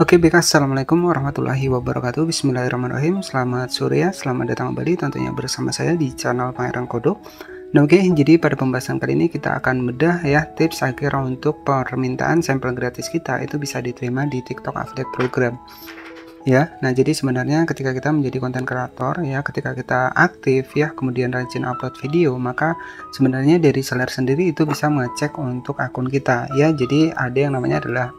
Oke, baik. Assalamualaikum warahmatullahi wabarakatuh. Bismillahirrahmanirrahim. Selamat sore ya, selamat datang kembali tentunya bersama saya di channel Pangeran Kodok. Nah, oke, jadi pada pembahasan kali ini kita akan bedah ya tips agar untuk permintaan sampel gratis kita itu bisa diterima di TikTok Affiliate Program. Ya, nah jadi sebenarnya ketika kita menjadi konten kreator ya, ketika kita aktif ya, kemudian rajin upload video, maka sebenarnya dari seller sendiri itu bisa mengecek untuk akun kita ya. Jadi ada yang namanya adalah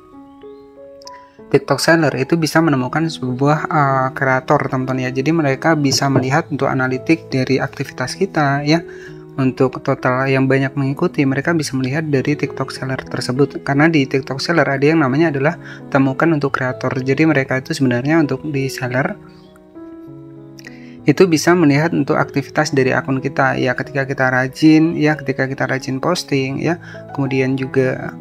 TikTok seller itu bisa menemukan sebuah kreator teman-teman ya. Jadi mereka bisa melihat untuk analitik dari aktivitas kita ya. Untuk total yang banyak mengikuti, mereka bisa melihat dari TikTok seller tersebut. Karena di TikTok seller ada yang namanya adalah temukan untuk kreator. Jadi mereka itu sebenarnya untuk di seller itu bisa melihat untuk aktivitas dari akun kita ya, ketika kita rajin posting ya, kemudian juga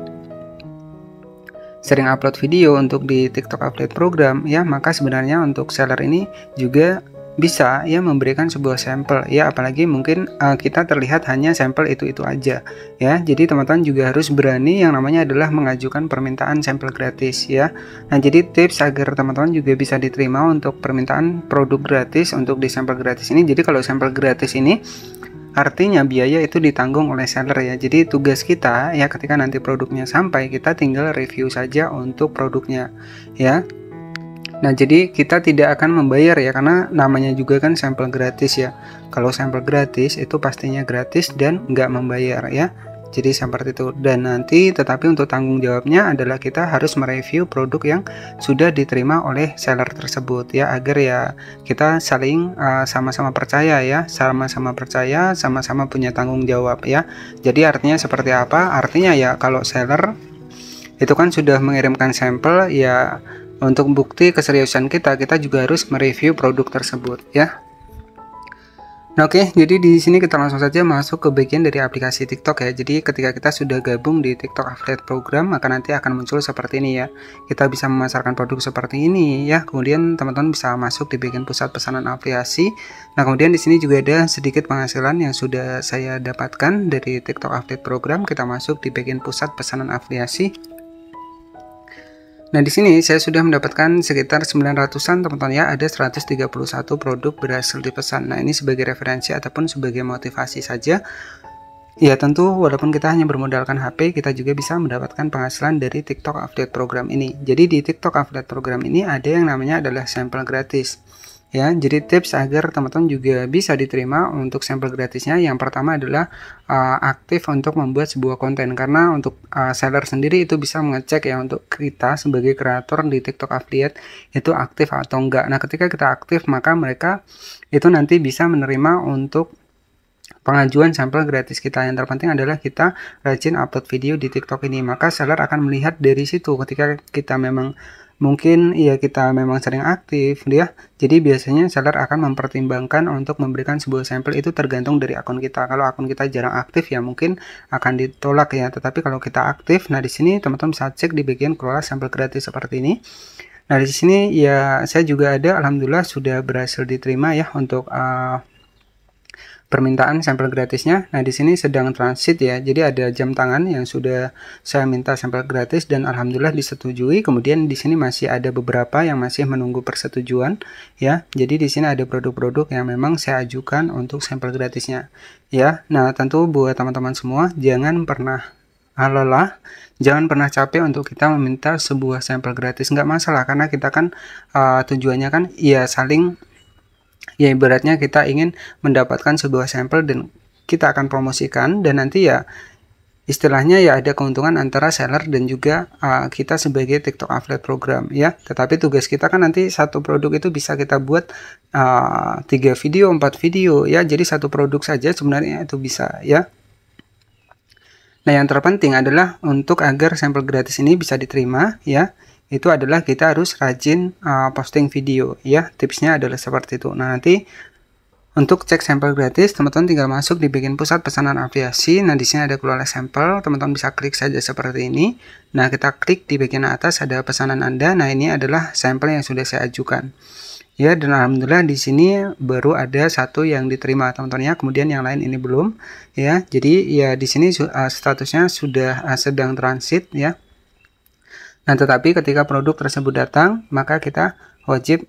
sering upload video untuk di TikTok Affiliate Program ya, maka sebenarnya untuk seller ini juga bisa ya memberikan sebuah sampel ya, apalagi mungkin kita terlihat hanya sampel itu aja ya. Jadi teman-teman juga harus berani yang namanya adalah mengajukan permintaan sampel gratis ya. Nah, jadi tips agar teman-teman juga bisa diterima untuk permintaan produk gratis untuk di sampel gratis ini. Jadi kalau sampel gratis ini artinya biaya itu ditanggung oleh seller ya. Jadi tugas kita ya ketika nanti produknya sampai, kita tinggal review saja untuk produknya ya. Nah, jadi kita tidak akan membayar ya, karena namanya juga kan sampel gratis ya. Kalau sampel gratis itu pastinya gratis dan nggak membayar ya. Jadi seperti itu. Dan nanti tetapi untuk tanggung jawabnya adalah kita harus mereview produk yang sudah diterima oleh seller tersebut ya, agar ya kita saling sama-sama percaya ya, sama-sama percaya, sama-sama punya tanggung jawab ya. Jadi artinya seperti apa? Artinya ya kalau seller itu kan sudah mengirimkan sampel ya, untuk bukti keseriusan kita juga harus mereview produk tersebut ya. Nah, oke, jadi di sini kita langsung saja masuk ke bagian dari aplikasi TikTok ya. Jadi ketika kita sudah gabung di TikTok Affiliate Program, maka nanti akan muncul seperti ini ya. Kita bisa memasarkan produk seperti ini ya. Kemudian teman-teman bisa masuk di bagian pusat pesanan afiliasi. Nah, kemudian di sini juga ada sedikit penghasilan yang sudah saya dapatkan dari TikTok Affiliate Program. Kita masuk di bagian pusat pesanan afiliasi. Nah, di sini saya sudah mendapatkan sekitar 900-an teman-teman ya, ada 131 produk berhasil dipesan. Nah, ini sebagai referensi ataupun sebagai motivasi saja. Ya, tentu walaupun kita hanya bermodalkan HP, kita juga bisa mendapatkan penghasilan dari TikTok Affiliate Program ini. Jadi di TikTok Affiliate Program ini ada yang namanya adalah sampel gratis. Ya, jadi tips agar teman-teman juga bisa diterima untuk sampel gratisnya, yang pertama adalah aktif untuk membuat sebuah konten, karena untuk seller sendiri itu bisa mengecek ya untuk kita sebagai kreator di TikTok Affiliate itu aktif atau enggak. Nah, ketika kita aktif maka mereka itu nanti bisa menerima untuk pengajuan sampel gratis kita. Yang terpenting adalah kita rajin upload video di TikTok ini, maka seller akan melihat dari situ. Ketika kita memang mungkin ya kita memang sering aktif ya, jadi biasanya seller akan mempertimbangkan untuk memberikan sebuah sampel, itu tergantung dari akun kita. Kalau akun kita jarang aktif ya mungkin akan ditolak ya, tetapi kalau kita aktif, nah di sini teman-teman bisa cek di bagian kelola sampel gratis seperti ini. Nah, di sini ya saya juga ada, alhamdulillah sudah berhasil diterima ya untuk permintaan sampel gratisnya. Nah, di sini sedang transit ya. Jadi ada jam tangan yang sudah saya minta sampel gratis dan alhamdulillah disetujui. Kemudian di sini masih ada beberapa yang masih menunggu persetujuan ya. Jadi di sini ada produk-produk yang memang saya ajukan untuk sampel gratisnya ya. Nah, tentu buat teman-teman semua jangan pernah lelah, jangan pernah capek untuk kita meminta sebuah sampel gratis. Nggak masalah, karena kita kan tujuannya kan ya saling, ya ibaratnya kita ingin mendapatkan sebuah sampel dan kita akan promosikan, dan nanti ya istilahnya ya ada keuntungan antara seller dan juga kita sebagai TikTok Affiliate Program ya. Tetapi tugas kita kan nanti satu produk itu bisa kita buat 3 video, 4 video ya. Jadi satu produk saja sebenarnya itu bisa ya. Nah, yang terpenting adalah untuk agar sampel gratis ini bisa diterima ya, itu adalah kita harus rajin posting video ya. Tipsnya adalah seperti itu. Nah, nanti untuk cek sampel gratis, teman-teman tinggal masuk di bagian pusat pesanan afiliasi. Nah, di sini ada kelola sampel, teman-teman bisa klik saja seperti ini. Nah, kita klik di bagian atas ada pesanan Anda. Nah, ini adalah sampel yang sudah saya ajukan. Ya, dan alhamdulillah di sini baru ada satu yang diterima teman-teman ya, kemudian yang lain ini belum ya. Jadi ya di sini statusnya sudah sedang transit ya. Nah, tetapi ketika produk tersebut datang, maka kita wajib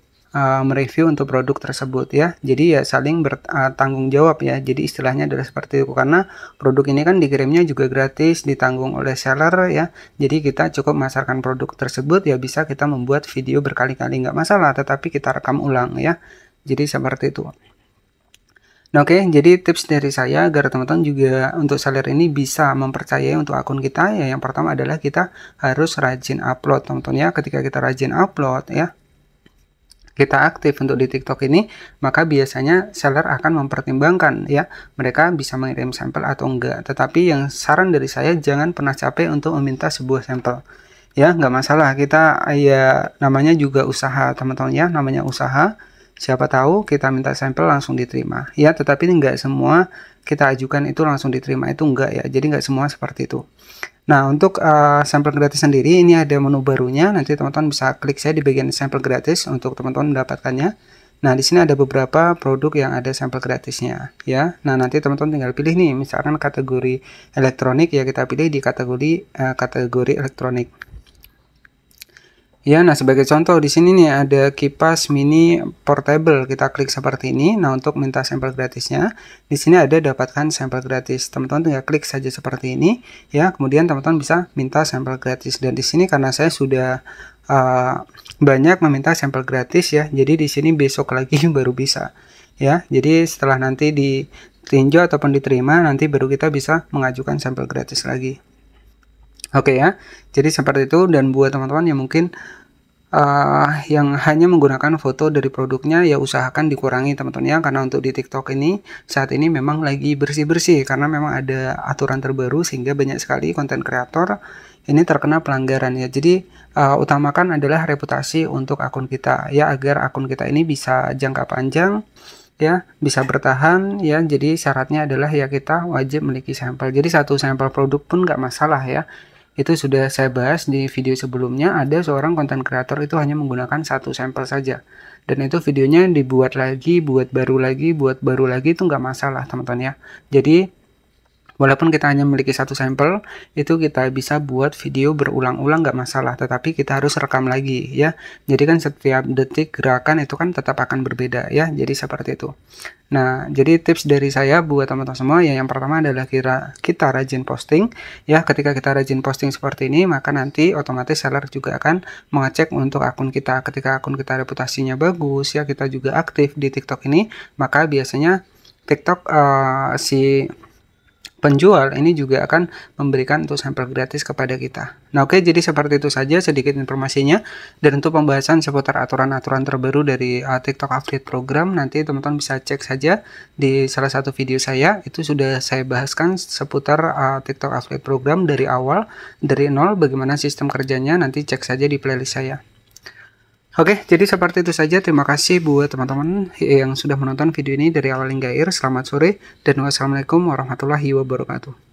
mereview untuk produk tersebut ya. Jadi ya saling bertanggung jawab ya. Jadi istilahnya adalah seperti itu, karena produk ini kan dikirimnya juga gratis, ditanggung oleh seller ya. Jadi kita cukup memasarkan produk tersebut ya, bisa kita membuat video berkali-kali nggak masalah, tetapi kita rekam ulang ya. Jadi seperti itu. Nah, oke, jadi tips dari saya agar teman-teman juga untuk seller ini bisa mempercayai untuk akun kita ya, yang pertama adalah kita harus rajin upload teman-teman ya. Ketika kita rajin upload ya, kita aktif untuk di TikTok ini, maka biasanya seller akan mempertimbangkan ya, mereka bisa mengirim sampel atau enggak. Tetapi yang saran dari saya, jangan pernah capek untuk meminta sebuah sampel ya. Nggak masalah, kita ya namanya juga usaha teman-teman ya, namanya usaha. Siapa tahu kita minta sampel langsung diterima ya, tetapi nggak semua kita ajukan itu langsung diterima, itu enggak ya. Jadi nggak semua seperti itu. Nah, untuk sampel gratis sendiri ini ada menu barunya. Nanti teman-teman bisa klik saya di bagian sampel gratis untuk teman-teman mendapatkannya. Nah, di sini ada beberapa produk yang ada sampel gratisnya ya. Nah, nanti teman-teman tinggal pilih nih, misalkan kategori elektronik ya, kita pilih di kategori elektronik. Ya, nah sebagai contoh di sini nih ada kipas mini portable. Kita klik seperti ini. Nah, untuk minta sampel gratisnya, di sini ada dapatkan sampel gratis. Teman-teman tinggal klik saja seperti ini ya. Kemudian teman-teman bisa minta sampel gratis. Dan di sini karena saya sudah banyak meminta sampel gratis ya. Jadi di sini besok lagi baru bisa ya. Jadi setelah nanti ditinjau ataupun diterima, nanti baru kita bisa mengajukan sampel gratis lagi. Oke ya, jadi seperti itu. Dan buat teman-teman yang mungkin yang hanya menggunakan foto dari produknya, ya usahakan dikurangi teman-teman ya, karena untuk di TikTok ini saat ini memang lagi bersih-bersih, karena memang ada aturan terbaru sehingga banyak sekali konten kreator ini terkena pelanggaran ya. Jadi utamakan adalah reputasi untuk akun kita ya, agar akun kita ini bisa jangka panjang ya, bisa bertahan ya. Jadi syaratnya adalah ya kita wajib memiliki sampel. Jadi satu sampel produk pun nggak masalah ya. Itu sudah saya bahas di video sebelumnya. Ada seorang konten kreator itu hanya menggunakan satu sampel saja, dan itu videonya dibuat lagi, buat baru lagi, itu nggak masalah teman-teman ya. Jadi walaupun kita hanya memiliki satu sampel, itu kita bisa buat video berulang-ulang nggak masalah, tetapi kita harus rekam lagi ya. Jadi kan setiap detik gerakan itu kan tetap akan berbeda ya, jadi seperti itu. Nah, jadi tips dari saya buat teman-teman semua ya, yang pertama adalah kita rajin posting ya. Ketika kita rajin posting seperti ini, maka nanti otomatis seller juga akan mengecek untuk akun kita. Ketika akun kita reputasinya bagus ya, kita juga aktif di TikTok ini, maka biasanya TikTok si penjual ini juga akan memberikan untuk sampel gratis kepada kita. Nah, oke, jadi seperti itu saja sedikit informasinya. Dan untuk pembahasan seputar aturan-aturan terbaru dari TikTok Affiliate Program, nanti teman-teman bisa cek saja di salah satu video saya. Itu sudah saya bahaskan seputar TikTok Affiliate Program dari awal, dari nol, bagaimana sistem kerjanya. Nanti cek saja di playlist saya. Oke, jadi seperti itu saja. Terima kasih buat teman-teman yang sudah menonton video ini dari awal hingga akhir. Selamat sore dan wassalamualaikum warahmatullahi wabarakatuh.